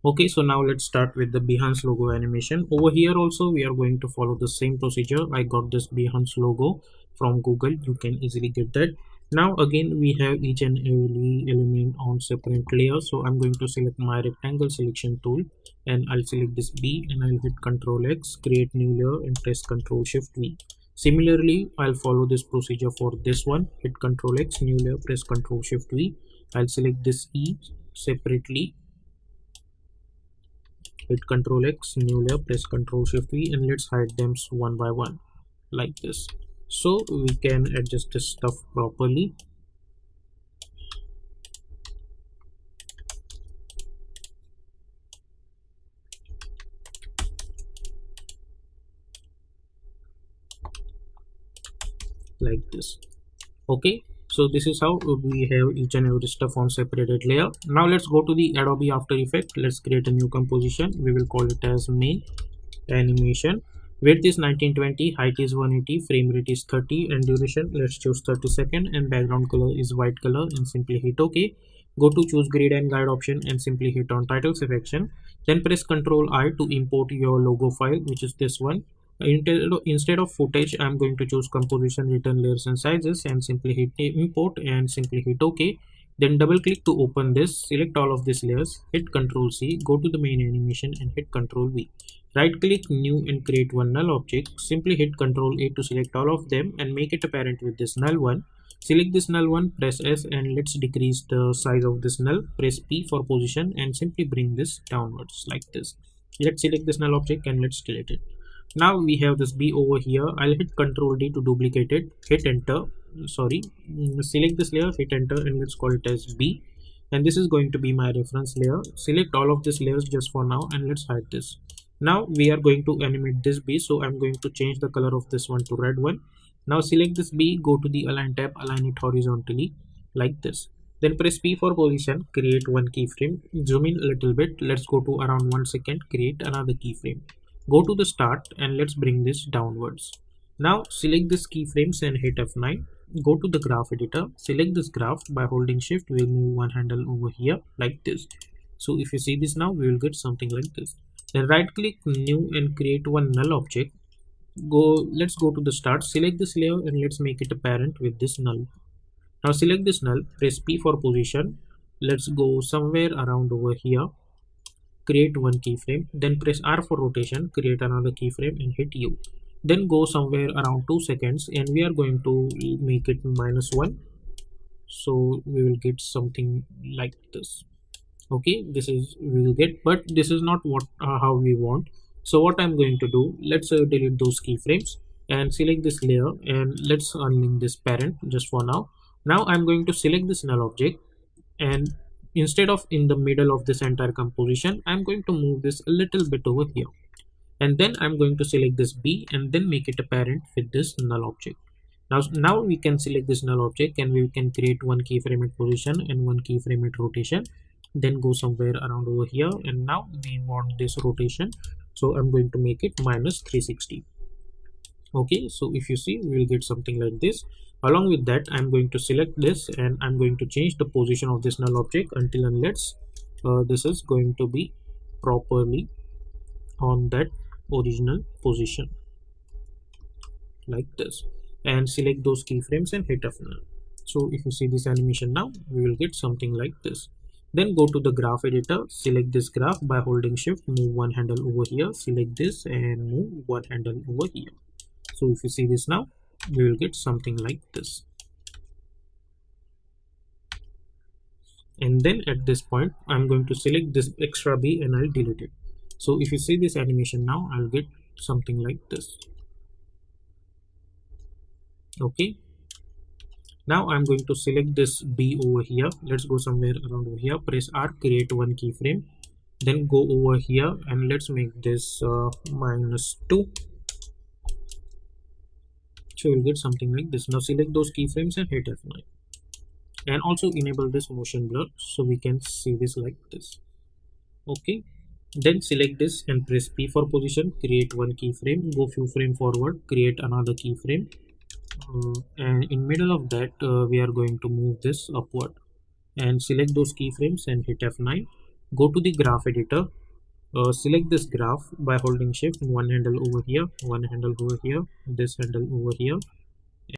Okay, so now let's start with the Behance logo animation. Over here also we are going to follow the same procedure. I got this Behance logo from Google. You can easily get that. Now again we have each and every element on separate layers. So I'm going to select my rectangle selection tool and I'll select this B and I'll hit Ctrl X, create new layer and press Ctrl Shift V. Similarly, I'll follow this procedure for this one. Hit Ctrl X, new layer, press Ctrl Shift V. I'll select this E separately, hit Ctrl X, new layer, press Ctrl Shift V, and let's hide them one by one like this. So we can adjust this stuff properly. Like this. Okay, so this is how we have each and every stuff on separated layer. Now let's go to the Adobe After Effects. Let's create a new composition. We will call it as main animation. Width is 1920, height is 180, frame rate is 30, and duration let's choose 30 seconds, and background color is white color, and simply hit OK. Go to choose grid and guide option and simply hit on title selection. Then press Ctrl I to import your logo file, which is this one. Instead of footage, I'm going to choose composition, return layers and sizes, and simply hit import and simply hit OK. Then double click to open this, select all of these layers, hit Ctrl C, go to the main animation and hit Ctrl V. Right click new and create one null object. Simply hit Ctrl A to select all of them and make it apparent with this null one. Select this null one, press S, and let's decrease the size of this null. Press P for position and simply bring this downwards like this. Let's select this null object and let's delete it. Now we have this B over here. I'll hit Ctrl D to duplicate it, hit enter, select this layer, hit enter, and let's call it as B, and this is going to be my reference layer. Select all of these layers just for now and let's hide this. Now we are going to animate this B, so I'm going to change the color of this one to red one. Now select this B, go to the align tab, align it horizontally like this. Then press P for position, create one keyframe, zoom in a little bit, let's go to around 1 second, create another keyframe. Go to the start and let's bring this downwards. Now select this keyframes and hit F9. Go to the graph editor, select this graph. By holding shift we'll move one handle over here like this. So if you see this now, we will get something like this. Then right click new and create one null object. Let's go to the start, select this layer and let's make it a parent with this null. Now select this null, press P for position, let's go somewhere around over here, create one keyframe, then press R for rotation, create another keyframe and hit U. Then go somewhere around 2 seconds and we are going to make it -1, so we will get something like this. Okay, this is we will get, but this is not what how we want. So what I'm going to do, let's delete those keyframes and select this layer and let's unlink this parent just for now. Now I'm going to select this null object and instead of in the middle of this entire composition, I'm going to move this a little bit over here, and then I'm going to select this B and then make it a parent with this null object. Now we can select this null object and we can create one keyframe at position and one keyframe at rotation, then go somewhere around over here, and now we want this rotation, so I'm going to make it -360. Okay, so if you see, we will get something like this. Along with that, I'm going to select this and I'm going to change the position of this null object until unless this is going to be properly on that original position like this, and select those keyframes and hit F9. So if you see this animation now, we will get something like this. Then go to the graph editor, select this graph. By holding shift, move one handle over here, select this and move one handle over here. So if you see this now, we will get something like this. And then at this point, I'm going to select this extra B and I'll delete it. So if you see this animation now, I'll get something like this. Okay, now I'm going to select this B over here. Let's go somewhere around over here, press R, create one keyframe, then go over here and let's make this -2. So you'll get something like this. Now select those keyframes and hit F9 and also enable this motion blur so we can see this like this. Okay, then select this and press P for position, create one keyframe, go few frame forward, create another keyframe, and in middle of that we are going to move this upward and select those keyframes and hit F9. Go to the graph editor. Select this graph by holding shift, one handle over here, one handle over here, this handle over here.